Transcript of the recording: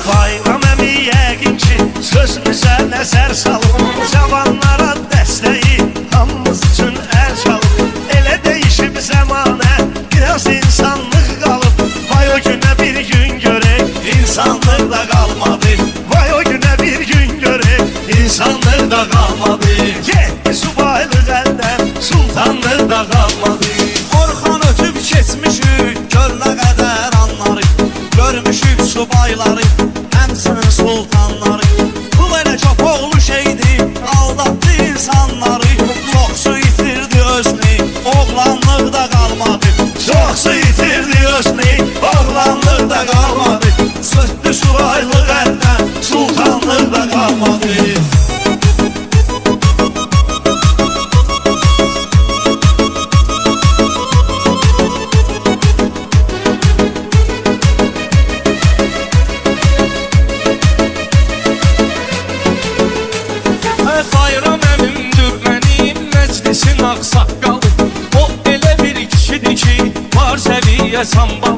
Bayram əmi yəqin ki sözümüzə nəzər salıb, cavanlara dəstəyi hamımız üçün əl çalıb. Elə dəyişib zəmanə, biraz insanlıq qalıb. Vay o günə bir gün görək, insanlıq da qalmadı. Vay o günə bir gün görək, insanlıq da qalmadı. Getdi subaylıq əldən, sultanlıq da qalmadı. Orxan ötüb keçmişük, gör nə qədər anları, görmüşük subayları, həmsinin sultanları. Bu elə köpoğlu şeydi, aldatdı insanları. Çox su itirdi özünü, oğlanlıq da qalmadı. Çox su itirdi özünü, oğlanlıq da qalmadı. Söktü subaylıq əldən, sultanlıq da qalmadı. Bayram əmimdir mənim məclisin ağsaqqalı. O elə bir kişidir ki, var səviyyə sambal.